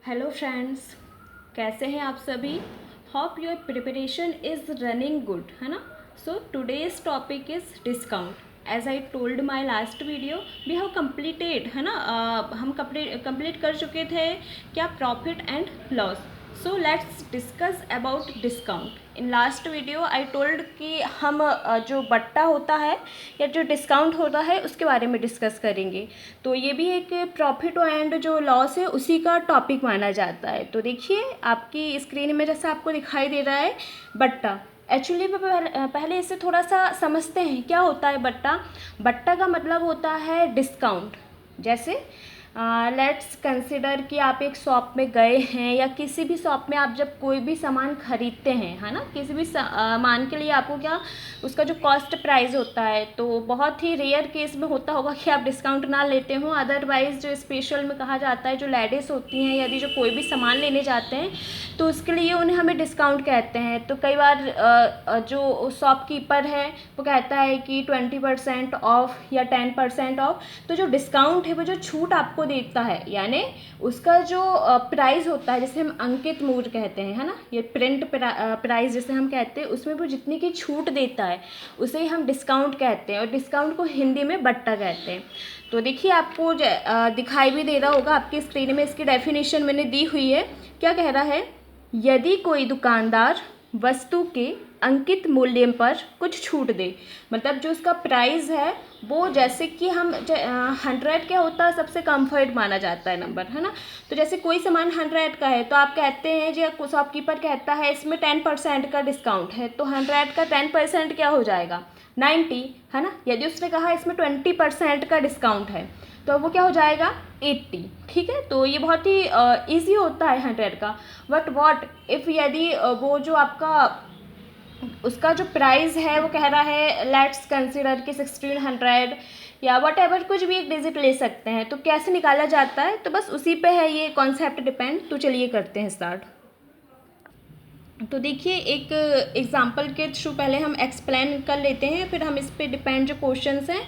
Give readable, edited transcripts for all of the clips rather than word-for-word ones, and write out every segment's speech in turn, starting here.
Hello friends, कैसे हैं आप सभी। Hope your preparation is running good, है ना। So today's topic is discount. As I told my last video we have completed, है ना। हम कंप्लीट कर चुके थे क्या, profit and loss. So let's discuss about discount. In last video I told कि हम जो बट्टा होता है या जो डिस्काउंट होता है उसके बारे में डिस्कस करेंगे। तो ये भी एक प्रॉफिट एंड जो लॉस है उसी का टॉपिक माना जाता है। तो देखिए आपकी स्क्रीन में जैसा आपको दिखाई दे रहा है बट्टा। एक्चुअली पहले इसे थोड़ा सा समझते हैं क्या होता है बट्टा। बट्टा का मतलब होता है डिस्काउंट। जैसे लेट्स कंसिडर कि आप एक शॉप में गए हैं या किसी भी शॉप में आप जब कोई भी सामान खरीदते हैं, है ना, किसी भी सामान के लिए आपको क्या उसका जो कॉस्ट प्राइस होता है, तो बहुत ही रेयर केस में होता होगा कि आप डिस्काउंट ना लेते हो। अदरवाइज़ जो स्पेशल में कहा जाता है, जो लेडीज़ होती हैं यदि जो कोई भी सामान लेने जाते हैं तो उसके लिए उन्हें हमें डिस्काउंट कहते हैं। तो कई बार जो शॉपकीपर है वो कहता है कि 20% ऑफ या 10% ऑफ। तो जो डिस्काउंट है वो जो छूट आपको देता है, यानी उसका जो प्राइस होता है, जैसे हम अंकित मूल्य कहते हैं, है ना, ये प्रिंट प्राइस जैसे हम कहते हैं, उसमें वो जितनी की छूट देता है उसे ही हम डिस्काउंट कहते हैं। और डिस्काउंट को हिंदी में बट्टा कहते हैं। तो देखिए आपको दिखाई भी दे रहा होगा आपकी स्क्रीन में, इसकी डेफिनेशन मैंने दी हुई है। क्या कह रहा है, यदि कोई दुकानदार वस्तु के अंकित मूल्य पर कुछ छूट दे, मतलब जो उसका प्राइस है वो, जैसे कि हम 100 क्या होता है, सबसे कम्फर्ट माना जाता है नंबर, है ना। तो जैसे कोई सामान 100 का है तो आप कहते हैं, जो शॉपकीपर कहता है इसमें 10% का डिस्काउंट है, तो 100 का 10% क्या हो जाएगा, 90, है ना। यदि उसने कहा इसमें 20% का डिस्काउंट है तो वो क्या हो जाएगा, 80। ठीक है, तो ये बहुत ही ईजी होता है 100 का। बट वॉट इफ़ यदि वो जो आपका उसका जो प्राइस है वो कह रहा है, लेट्स कंसिडर कि 1600 या वट एवर, कुछ भी एक डिजिट ले सकते हैं। तो कैसे निकाला जाता है, तो बस उसी पे है ये कॉन्सेप्ट डिपेंड। तो चलिए करते हैं स्टार्ट। तो देखिए एक एग्जांपल के थ्रू पहले हम एक्सप्लेन कर लेते हैं, फिर हम इस पे डिपेंड जो क्वेश्चंस हैं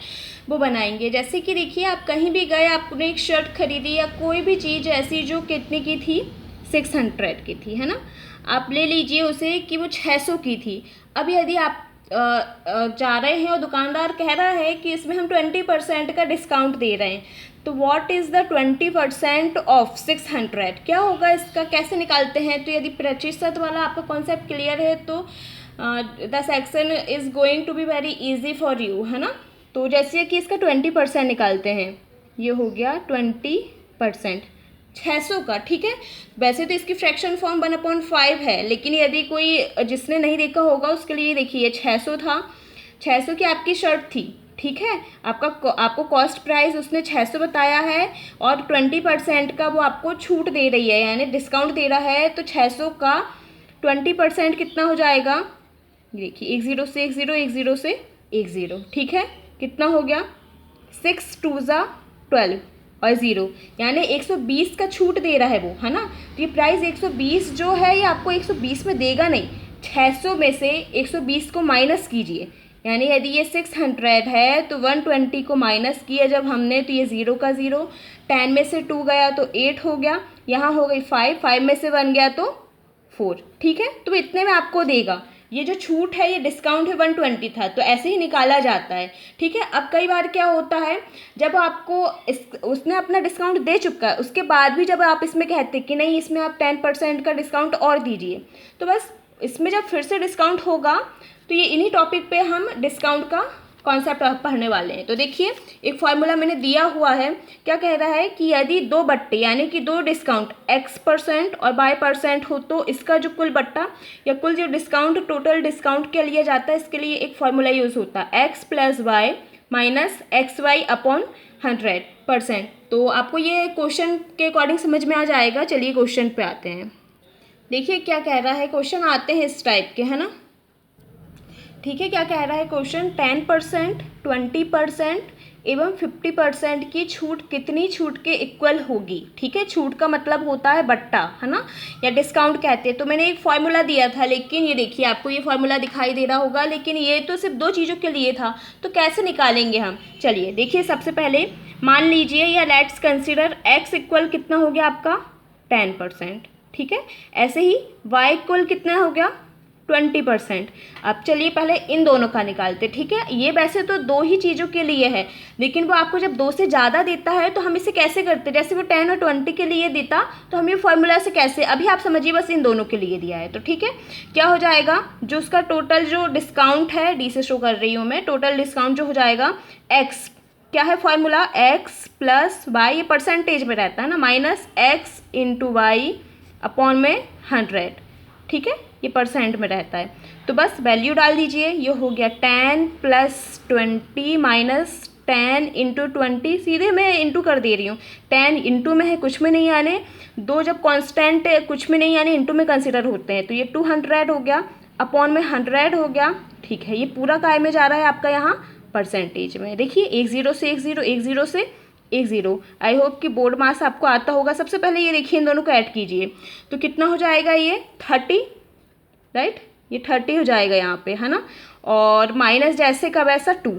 वो बनाएंगे। जैसे कि देखिए आप कहीं भी गए, आपने एक शर्ट खरीदी या कोई भी चीज़ ऐसी जो कितने की थी, 600 की थी, है ना। आप ले लीजिए उसे कि वो 600 की थी। अब यदि आप जा रहे हैं और दुकानदार कह रहा है कि इसमें हम 20% का डिस्काउंट दे रहे हैं, तो व्हाट इज़ द 20% ऑफ 600, क्या होगा इसका, कैसे निकालते हैं। तो यदि प्रतिशत वाला आपका कॉन्सेप्ट क्लियर है तो the section is going to be very easy for you, है ना। तो जैसे कि इसका 20% निकालते हैं, ये हो गया 20% 600 का। ठीक है, वैसे तो इसकी फ्रैक्शन फॉर्म 1/5 है, लेकिन यदि कोई जिसने नहीं देखा होगा उसके लिए देखिए 600 था, 600 की आपकी शर्ट थी। ठीक है, आपको कॉस्ट प्राइस उसने 600 बताया है और 20% का वो आपको छूट दे रही है, यानी डिस्काउंट दे रहा है। तो 600 का 20% कितना हो जाएगा, देखिए 1 0 से 1 0, 1 0 से 1 0। ठीक है, कितना हो गया, 6 2 ज़ा 12 और 0, यानी 120 का छूट दे रहा है वो, है ना। तो ये प्राइस 120 जो है ये आपको 120 में देगा नहीं, 600 में से 120 को माइनस कीजिए, यानी यदि ये 600 है तो 120 को माइनस किया जब हमने, तो ये 0 का 0, 10 में से 2 गया तो 8 हो गया, यहाँ हो गई 5, 5 में से 1 गया तो 4। ठीक है, तो इतने में आपको देगा। ये जो छूट है, ये डिस्काउंट है 120 था, तो ऐसे ही निकाला जाता है। ठीक है, अब कई बार क्या होता है, जब आपको उसने अपना डिस्काउंट दे चुका है, उसके बाद भी जब आप इसमें कहते कि नहीं इसमें आप 10% का डिस्काउंट और दीजिए, तो बस इसमें जब फिर से डिस्काउंट होगा तो ये इन्हीं टॉपिक पे हम डिस्काउंट का कॉन्सेप्ट पढ़ने वाले हैं। तो देखिए एक फॉर्मूला मैंने दिया हुआ है। क्या कह रहा है कि यदि दो बट्टे यानी कि दो डिस्काउंट X% और Y% हो तो इसका जो कुल बट्टा या कुल जो डिस्काउंट टोटल डिस्काउंट के लिए जाता है, इसके लिए एक फॉर्मूला यूज़ होता है, X + Y - XY अपॉन 100%। तो आपको ये क्वेश्चन के अकॉर्डिंग समझ में आ जाएगा। चलिए क्वेश्चन पे आते हैं। देखिए क्या कह रहा है, क्वेश्चन आते हैं इस टाइप के, है ना। ठीक है, क्या कह रहा है क्वेश्चन, 10%, 20% एवं 50% की छूट कितनी छूट के इक्वल होगी। ठीक है, छूट का मतलब होता है बट्टा, है ना, या डिस्काउंट कहते हैं। तो मैंने एक फॉर्मूला दिया था, लेकिन ये देखिए आपको ये फॉर्मूला दिखाई दे रहा होगा, लेकिन ये तो सिर्फ दो चीज़ों के लिए था, तो कैसे निकालेंगे हम। चलिए देखिए, सबसे पहले मान लीजिए या लेट्स कंसिडर x इक्वल कितना हो गया आपका 10%। ठीक है, ऐसे ही y इक्वल कितना हो गया 20%। अब चलिए पहले इन दोनों का निकालते। ठीक है, ये वैसे तो दो ही चीज़ों के लिए है, लेकिन वो आपको जब दो से ज़्यादा देता है तो हम इसे कैसे करते, जैसे वो 10 और 20 के लिए देता तो हम ये फॉर्मूला से कैसे, अभी आप समझिए बस इन दोनों के लिए दिया है। तो ठीक है, क्या हो जाएगा, जो उसका टोटल जो डिस्काउंट है, डी से शो कर रही हूँ मैं, टोटल डिस्काउंट जो हो जाएगा एक्स, क्या है फॉर्मूला, एक्स प्लस वाई, ये परसेंटेज में रहता है ना, minus x into y upon में 100। ठीक है, ये परसेंट में रहता है, तो बस वैल्यू डाल दीजिए। ये हो गया 10 प्लस 20 माइनस 10 इंटू 20, सीधे मैं इंटू कर दे रही हूँ, 10 इंटू में है कुछ में नहीं आने, दो जब कांस्टेंट कुछ में नहीं आने इंटू में कंसिडर होते हैं, तो ये 200 हो गया, अपॉन में 100 हो गया। ठीक है, ये पूरा काय में जा रहा है आपका यहाँ परसेंटेज में। देखिए एक जीरो से एक जीरो, एक जीरो से एक ज़ीरो। आई होप कि बोर्ड मास आपको आता होगा। सबसे पहले ये देखिए इन दोनों को ऐड कीजिए तो कितना हो जाएगा, ये 30, राइट, ये 30 हो जाएगा यहाँ पे, है ना, और माइनस जैसे का वैसा 2,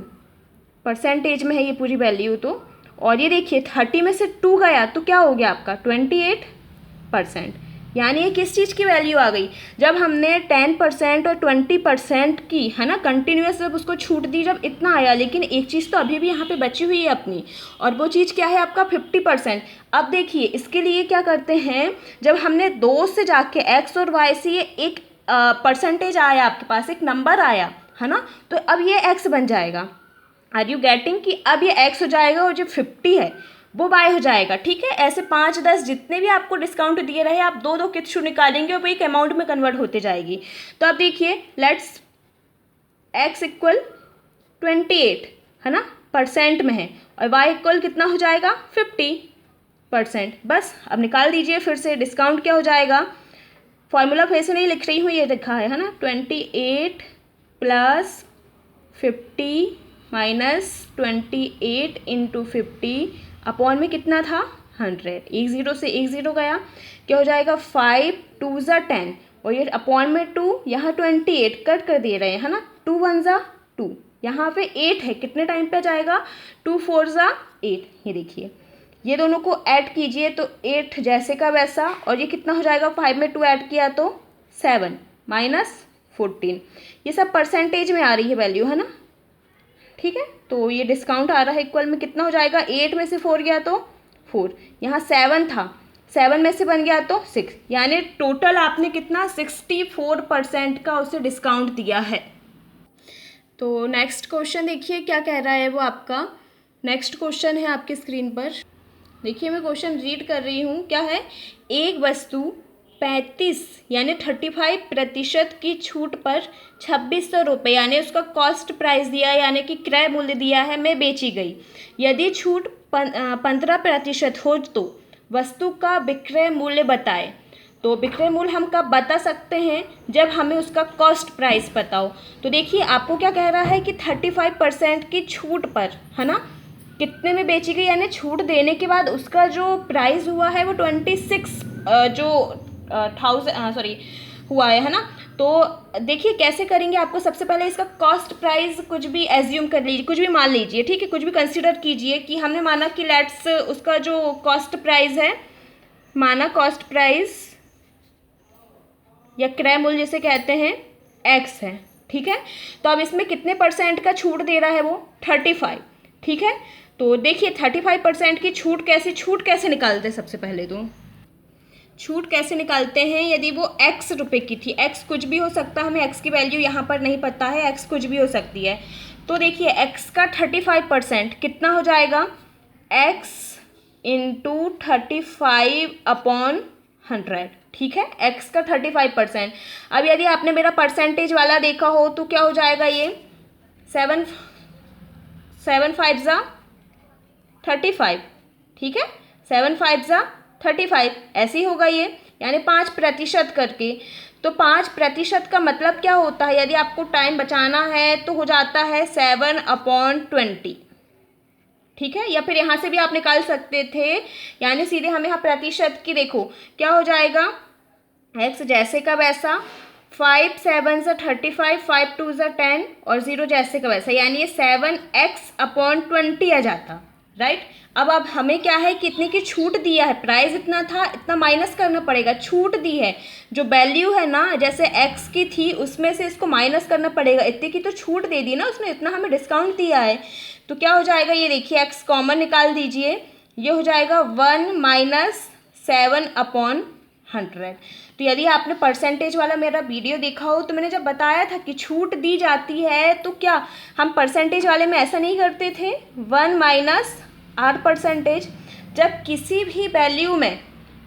परसेंटेज में है ये पूरी वैल्यू तो, और ये देखिए 30 में से 2 गया तो क्या हो गया आपका 28%। यानी ये किस चीज़ की वैल्यू आ गई, जब हमने 10% और 20% की, है ना, कंटिन्यूस जब उसको छूट दी, जब इतना आया, लेकिन एक चीज़ तो अभी भी यहाँ पे बची हुई है अपनी, और वो चीज़ क्या है आपका 50%। अब देखिए इसके लिए क्या करते हैं, जब हमने 2 से जाके एक्स और वाई से ये एक परसेंटेज आया, आपके पास एक नंबर आया, है ना, तो अब ये एक्स बन जाएगा। आर यू गेटिंग, कि अब ये एक्स हो जाएगा और जो 50 है वो बाय हो जाएगा। ठीक है, ऐसे 5, 10 जितने भी आपको डिस्काउंट दिए रहे, आप दो दो किस्तों निकालेंगे और वो एक अमाउंट में कन्वर्ट होते जाएगी। तो अब देखिए लेट्स एक्स इक्वल 28, है ना, परसेंट में है, और वाई इक्वल कितना हो जाएगा 50%। बस अब निकाल दीजिए फिर से, डिस्काउंट क्या हो जाएगा, फॉर्मूला फिर से नहीं लिख रही हूँ, ये लिखा है ना, 28 प्लस 50 माइनस 28 इंटू 50 अपॉन में कितना था 100, एक ज़ीरो से एक ज़ीरो गया, क्या हो जाएगा 5 2 ज़ा 10, और ये अपॉन में 2, यहाँ 28 कट कर दे रहे हैं, है ना, 2 1 ज़ा 2, यहाँ पे 8 है, कितने टाइम पे जाएगा 2 4 ज़ा 8। ये देखिए ये दोनों को ऐड कीजिए तो 8 जैसे का वैसा, और ये कितना हो जाएगा, 5 में 2 ऐड किया तो 7 माइनस 14, ये सब परसेंटेज में आ रही है वैल्यू, है ना। ठीक है, तो ये डिस्काउंट आ रहा है इक्वल में कितना हो जाएगा, 8 में से 4 गया तो 4, यहाँ 7 था, 7 में से बन गया तो 6, यानी टोटल आपने कितना 64% का उसे डिस्काउंट दिया है। तो नेक्स्ट क्वेश्चन देखिए क्या कह रहा है वो आपका, नेक्स्ट क्वेश्चन है आपकी स्क्रीन पर, देखिए मैं क्वेश्चन रीड कर रही हूँ। क्या है, एक वस्तु 35 यानी 35% की छूट पर 2600 रुपये यानी उसका कॉस्ट प्राइस दिया यानी कि क्रय मूल्य दिया है, में बेची गई। यदि छूट 15% हो तो वस्तु का विक्रय मूल्य बताएं। तो विक्रय मूल्य हम कब बता सकते हैं, जब हमें उसका कॉस्ट प्राइस पता हो। तो देखिए आपको क्या कह रहा है कि 35% की छूट पर, है ना, कितने में बेची गई, यानी छूट देने के बाद उसका जो प्राइस हुआ है वो 26 हुआ है ना। तो देखिए कैसे करेंगे, आपको सबसे पहले इसका कॉस्ट प्राइस कुछ भी एज्यूम कर लीजिए, कुछ भी मान लीजिए, ठीक है, कुछ भी कंसीडर कीजिए कि हमने माना कि लेट्स उसका जो कॉस्ट प्राइस है, माना कॉस्ट प्राइस या क्रय मूल्य जिसे कहते हैं एक्स है, ठीक है। तो अब इसमें कितने परसेंट का छूट दे रहा है वो 35, ठीक है। तो देखिए 35% की छूट कैसे निकालते हैं, सबसे पहले तो छूट कैसे निकालते हैं, यदि वो x रुपये की थी, x कुछ भी हो सकता है, हमें x की वैल्यू यहाँ पर नहीं पता है, x कुछ भी हो सकती है। तो देखिए x का 35% कितना हो जाएगा, x इंटू 35 अपॉन 100, ठीक है, x का 35%। अब यदि आपने मेरा परसेंटेज वाला देखा हो तो क्या हो जाएगा, ये 7 5 ज़ा 35, ठीक है, 7 5 ज़ा 35 ऐसे ही होगा ये, यानी 5% करके। तो 5% का मतलब क्या होता है, यदि आपको टाइम बचाना है तो हो जाता है 7/20, ठीक है, या फिर यहाँ से भी आप निकाल सकते थे, यानी सीधे हम यहाँ प्रतिशत की देखो क्या हो जाएगा, x जैसे का वैसा, 5 7 ज़ा 35, 5 2 ज़ा 10 और 0 जैसे का वैसा, यानी ये 7x/20 आ जाता, राइट। अब हमें क्या है कि इतने की छूट दिया है, प्राइस इतना था, इतना माइनस करना पड़ेगा, छूट दी है, जो वैल्यू है ना जैसे एक्स की थी उसमें से इसको माइनस करना पड़ेगा, इतने की तो छूट दे दी ना उसने, इतना हमें डिस्काउंट दिया है। तो क्या हो जाएगा, ये देखिए एक्स कॉमन निकाल दीजिए, ये हो जाएगा 1 माइनस 7/100। तो यदि आपने परसेंटेज वाला मेरा वीडियो देखा हो तो मैंने जब बताया था कि छूट दी जाती है तो क्या हम परसेंटेज वाले में ऐसा नहीं करते थे, 1 माइनस R%। जब किसी भी वैल्यू में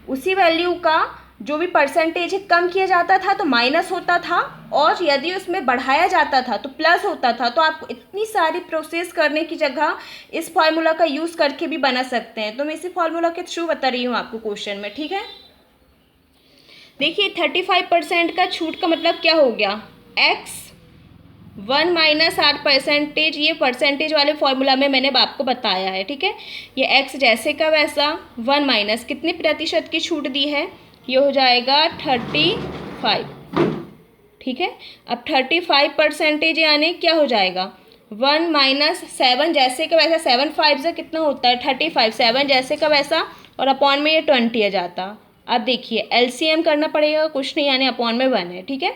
उसी वैल्यू का जो भी परसेंटेज है कम किया जाता था तो माइनस होता था, और यदि उसमें बढ़ाया जाता था तो प्लस होता था। तो आपको इतनी सारी प्रोसेस करने की जगह इस फॉर्मूला का यूज़ करके भी बना सकते हैं। तो मैं इसी फॉर्मूला के थ्रू बता रही हूँ आपको क्वेश्चन में, ठीक है। देखिए 35% का छूट का मतलब क्या हो गया, x 1 माइनस R%, ये परसेंटेज वाले फॉर्मूला में मैंने आपको बताया है, ठीक है। ये x जैसे का वैसा 1 माइनस कितने प्रतिशत की छूट दी है, ये हो जाएगा 35, ठीक है। अब 35% यानी क्या हो जाएगा, 1 माइनस 7 जैसे का वैसा, 7 5 से कितना होता है 35, 7 जैसे का वैसा और अपॉन में ये 20 आ जाता। अब देखिए LCM करना पड़ेगा, कुछ नहीं यानी अपॉन में 1 है, ठीक है।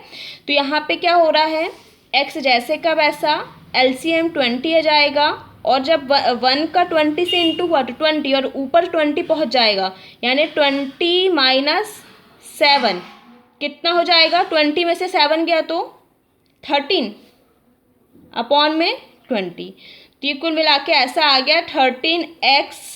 तो यहाँ पे क्या हो रहा है, x जैसे का वैसा LCM 20 आ जाएगा, और जब 1 का 20 से इंटू हुआ तो 20 और ऊपर 20 पहुँच जाएगा, यानी 20 माइनस 7 कितना हो जाएगा, 20 में से 7 गया तो 13 अपॉन में 20। तो ये कुल मिला के ऐसा आ गया 13x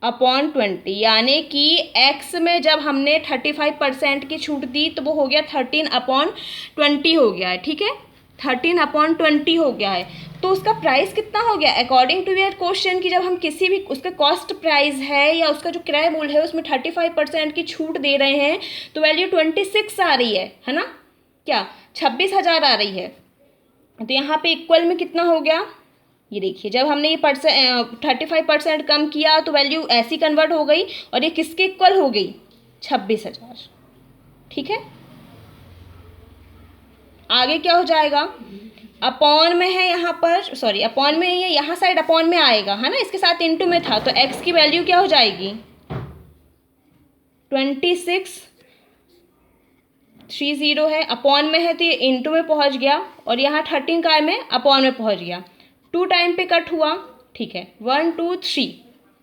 अपॉन 20, यानी कि x में जब हमने 35% की छूट दी तो वो हो गया 13/20 हो गया है, ठीक है। 13/20 हो गया है। तो उसका प्राइस कितना हो गया अकॉर्डिंग टू योर क्वेश्चन, कि जब हम किसी भी उसका कॉस्ट प्राइस है या उसका जो क्रय मूल्य है उसमें 35% की छूट दे रहे हैं तो वैल्यू 26 आ रही है ना, क्या 26,000 आ रही है। तो यहाँ पे इक्वल में कितना हो गया, ये देखिए जब हमने ये 35% कम किया तो वैल्यू ऐसी कन्वर्ट हो गई और ये किसके इक्वल हो गई, 26,000, ठीक है। आगे क्या हो जाएगा, अपॉन में है यहाँ पर, सॉरी अपॉन में ये यहाँ साइड अपॉन में आएगा है ना, इसके साथ इनटू में था, तो x की वैल्यू क्या हो जाएगी 2630 है, अपॉन में है तो ये इनटू में पहुँच गया, और यहाँ 13 का में अपॉन में पहुँच गया, 2 टाइम पे कट हुआ, ठीक है। 1 2 3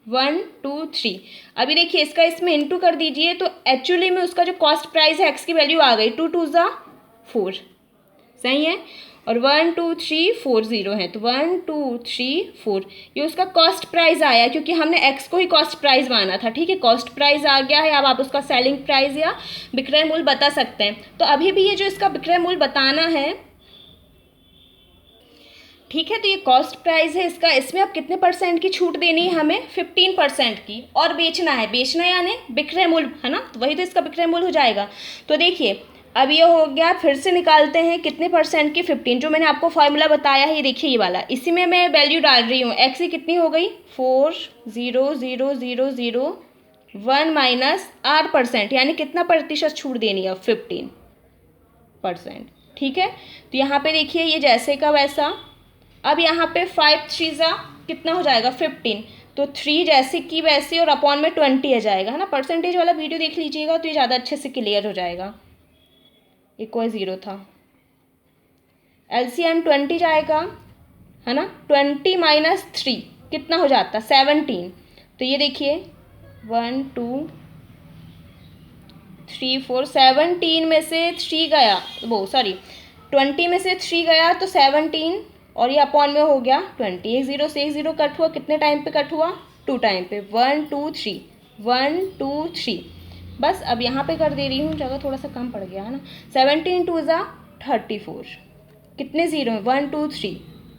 1 2 3। अभी देखिए इसका इसमें इनटू कर दीजिए तो एक्चुअली में उसका जो कॉस्ट प्राइस है x की वैल्यू आ गई 2 2 ज़ा 4, सही है। और 1 2 3 4 0 है, तो 1 2 3 4 ये उसका कॉस्ट प्राइस आया, क्योंकि हमने x को ही कॉस्ट प्राइस माना था, ठीक है। कॉस्ट प्राइस आ गया है, अब आप उसका सेलिंग प्राइस या विक्रय मूल्य बता सकते हैं। तो अभी भी ये जो इसका विक्रय मूल्य बताना है, ठीक है। तो ये कॉस्ट प्राइस है इसका, इसमें अब कितने परसेंट की छूट देनी है हमें, 15% की, और बेचना है, बेचना यानी विक्रय मूल्य है ना, तो वही तो इसका विक्रय मूल्य हो जाएगा। तो देखिए अब ये हो गया, फिर से निकालते हैं कितने परसेंट की, 15, जो मैंने आपको फॉर्मूला बताया है, ये देखिए ये वाला, इसी में मैं वैल्यू डाल रही हूँ। एक्स की कितनी हो गई 4,0,0,0,0,1 माइनस R%, यानी कितना प्रतिशत छूट देनी है 15%, ठीक है। तो यहाँ पे देखिए ये जैसे का वैसा, अब यहाँ पे 5 3 कितना हो जाएगा 15, तो 3 जैसे की वैसे और अपॉन में 20 आ जाएगा है ना। परसेंटेज वाला वीडियो देख लीजिएगा तो ये ज़्यादा अच्छे से क्लियर हो जाएगा। एक कोई 0 था, LCM 20 जाएगा है ना, 20 माइनस 3 कितना हो जाता 17। तो ये देखिए 1 2 3 4, 17 में से 3 गया, वो सॉरी 20 में से 3 गया तो 17, और ये अपॉन में हो गया 20। एक 0 से एक 0 कट हुआ, कितने टाइम पे कट हुआ 2 टाइम पे, 1 2 3 1 2 3। बस अब यहाँ पे कर दे रही हूँ, जगह थोड़ा सा कम पड़ गया है ना। 17 2 34, कितने 0 हैं 1 2 3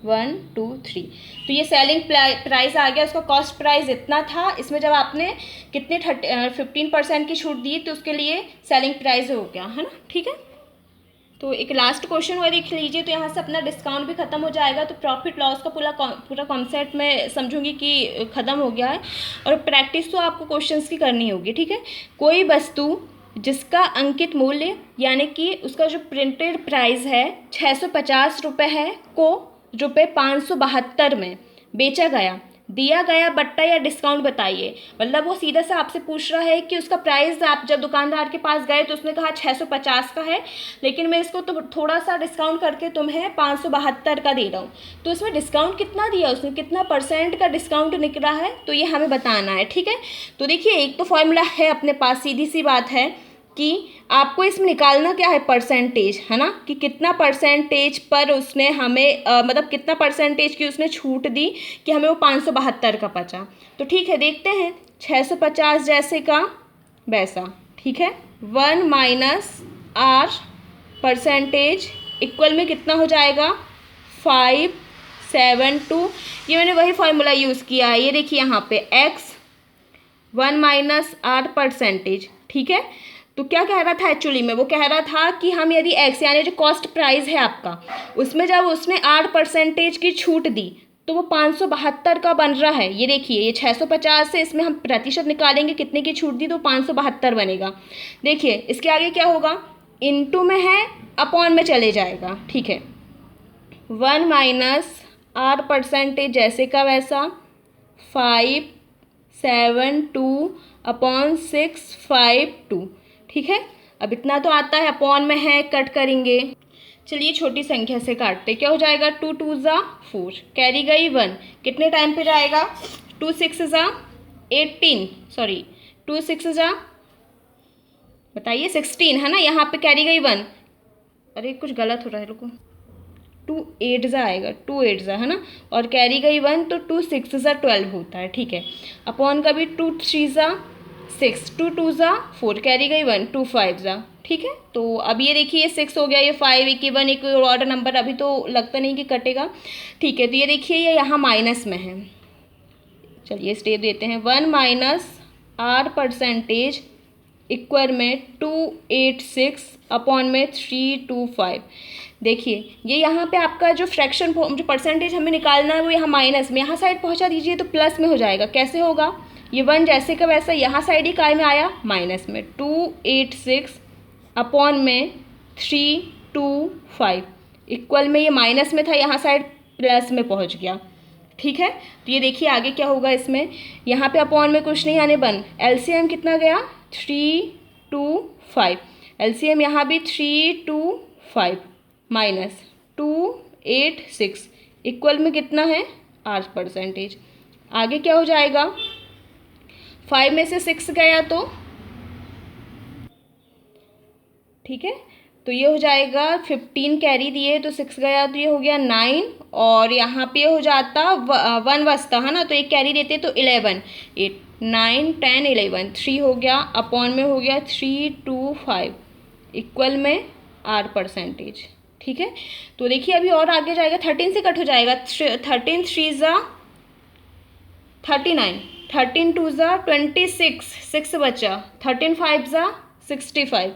1 2 3। तो ये सेलिंग प्राइस आ गया, उसका कॉस्ट प्राइस इतना था, इसमें जब आपने कितने 15% की छूट दी तो उसके लिए सेलिंग प्राइस हो गया है ना, ठीक है। तो एक लास्ट क्वेश्चन और देख लीजिए, तो यहाँ से अपना डिस्काउंट भी ख़त्म हो जाएगा। तो प्रॉफिट लॉस का पूरा कॉन्सेप्ट मैं समझूंगी कि ख़त्म हो गया है, और प्रैक्टिस तो आपको क्वेश्चंस की करनी होगी, ठीक है। कोई वस्तु जिसका अंकित मूल्य यानी कि उसका जो प्रिंटेड प्राइस है 650 रुपये है को ₹572 में बेचा गया, दिया गया बट्टा या डिस्काउंट बताइए। मतलब वो सीधा सा आपसे पूछ रहा है कि उसका प्राइस, आप जब दुकानदार के पास गए तो उसने कहा 650 का है, लेकिन मैं इसको तो थोड़ा सा डिस्काउंट करके तुम्हें 572 का दे रहा हूँ, तो उसमें डिस्काउंट कितना दिया उसने, कितना % का डिस्काउंट निकला है, तो ये हमें बताना है। ठीक है, तो देखिए एक तो फॉर्मूला है अपने पास, सीधी सी बात है कि आपको इसमें निकालना क्या है, परसेंटेज, है ना, कि कितना परसेंटेज पर उसने हमें मतलब कितना परसेंटेज की उसने छूट दी कि हमें वो 572 का बचा। तो ठीक है, देखते हैं 650 जैसे का वैसा। ठीक है, 1 माइनस आर परसेंटेज इक्वल में कितना हो जाएगा, 572। ये मैंने वही फॉर्मूला यूज़ किया है, ये देखिए यहाँ पे x 1 माइनस आर परसेंटेज। ठीक है, तो क्या कह रहा था एक्चुअली में, वो कह रहा था कि हम यदि x यानी जो कॉस्ट प्राइस है आपका, उसमें जब उसने 8% की छूट दी तो वो 572 का बन रहा है। ये देखिए, ये 650 से इसमें हम प्रतिशत निकालेंगे, कितने की छूट दी, तो 572 बनेगा। देखिए इसके आगे क्या होगा, इनटू में है, अपॉन में चले जाएगा। ठीक है, 1 माइनस आर परसेंटेज जैसे का वैसा, 572 अपॉन 652। ठीक है, अब इतना तो आता है, अपॉन में है, कट करेंगे। चलिए छोटी संख्या से काटते, क्या हो जाएगा, 2 2 ज़ा 4, कैरी गई 1, कितने टाइम पे जाएगा, 2 6 ज़ा 18, सॉरी 2 6 ज़ा बताइए 16, है ना, यहाँ पे कैरी गई 1, अरे कुछ गलत हो रहा है, रुको, 2 8 ज़ा आएगा, 2 8 ज़ा, है ना, और कैरी गई 1, तो 2 6 ज़ा 12 होता है। ठीक है, अपॉन का भी 2 3 ज़ा 6, 2 2 ज़ा 4, कैरी गई 1, 2 5 ज़ा। ठीक है, तो अब ये देखिए ये 6 हो गया, ये 5, एक 1 एक ऑड नंबर, अभी तो लगता नहीं कि कटेगा। ठीक है, तो ये देखिए ये यहाँ माइनस में है, चलिए स्टेप देते हैं, 1 माइनस आर परसेंटेज इक्वल में 286 अपॉन में 325। देखिए ये यहाँ पे आपका जो फ्रैक्शन, जो परसेंटेज हमें निकालना है वो यहाँ माइनस में, यहाँ साइड पहुँचा दीजिए तो प्लस में हो जाएगा। कैसे होगा, ये 1 जैसे का वैसा, यहाँ साइड ही काय में आया, माइनस में, 286 अपॉन में 325 इक्वल में, ये माइनस में था, यहाँ साइड प्लस में पहुँच गया। ठीक है, तो ये देखिए आगे क्या होगा इसमें, यहाँ पे अपॉन में कुछ नहीं आने, बन एलसीएम कितना गया, 325, एलसीएम यहाँ भी 325 माइनस 286 इक्वल में कितना है, 8 परसेंटेज। आगे क्या हो जाएगा, 5 में से 6 गया तो, ठीक है, तो ये हो जाएगा 15 कैरी दिए तो 6 गया, तो ये हो गया 9, और यहाँ पे हो जाता 1 बचता, है ना, तो एक कैरी देते तो 11, 8 9 10 11, 3 हो गया, अपॉन में हो गया 325 इक्वल में 8 परसेंटेज। ठीक है, तो देखिए अभी और आगे जाएगा, 13 से कट हो जाएगा, 13 3 ज़ा 39, 13 2 ज़ा 26, 6 बचा, 13 5 ज़ा 65।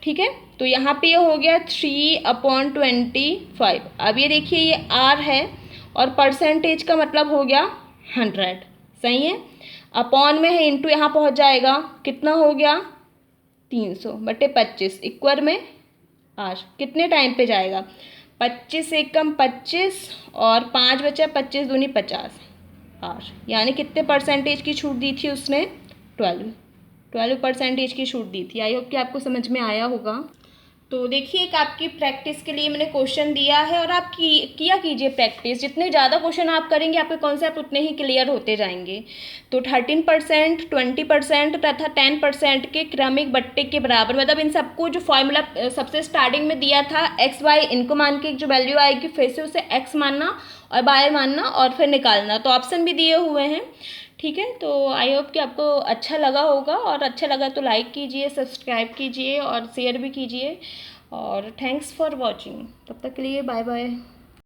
ठीक है, तो यहाँ पे ये हो गया 3/25। अब ये देखिए ये आर है और परसेंटेज का मतलब हो गया 100, सही है, अपॉन में है, इंटू यहाँ पहुँच जाएगा, कितना हो गया 300/25 इक्वल में आर, कितने टाइम पे जाएगा, 25 एकम 25 और 5 बचा, 25 दूनी 50 आर, यानी कितने परसेंटेज की छूट दी थी उसने, 12% की छूट दी थी। आई होप कि आपको समझ में आया होगा। तो देखिए एक आपकी प्रैक्टिस के लिए मैंने क्वेश्चन दिया है, और आप किया कीजिए प्रैक्टिस, जितने ज़्यादा क्वेश्चन आप करेंगे आपके कॉन्सेप्ट उतने ही क्लियर होते जाएंगे। तो 13%, 20% तथा 10% के क्रमिक बट्टे के बराबर, मतलब इन सबको जो फॉर्मूला सबसे स्टार्टिंग में दिया था, एक्स वाई, इनको मान के जो वैल्यू आएगी फिर से उसे एक्स मानना और वाई मानना और फिर निकालना, तो ऑप्शन भी दिए हुए हैं। ठीक है, तो आई होप कि आपको अच्छा लगा होगा, और अच्छा लगा तो लाइक कीजिए, सब्सक्राइब कीजिए और शेयर भी कीजिए, और थैंक्स फॉर वॉचिंग। तब तक के लिए बाय बाय।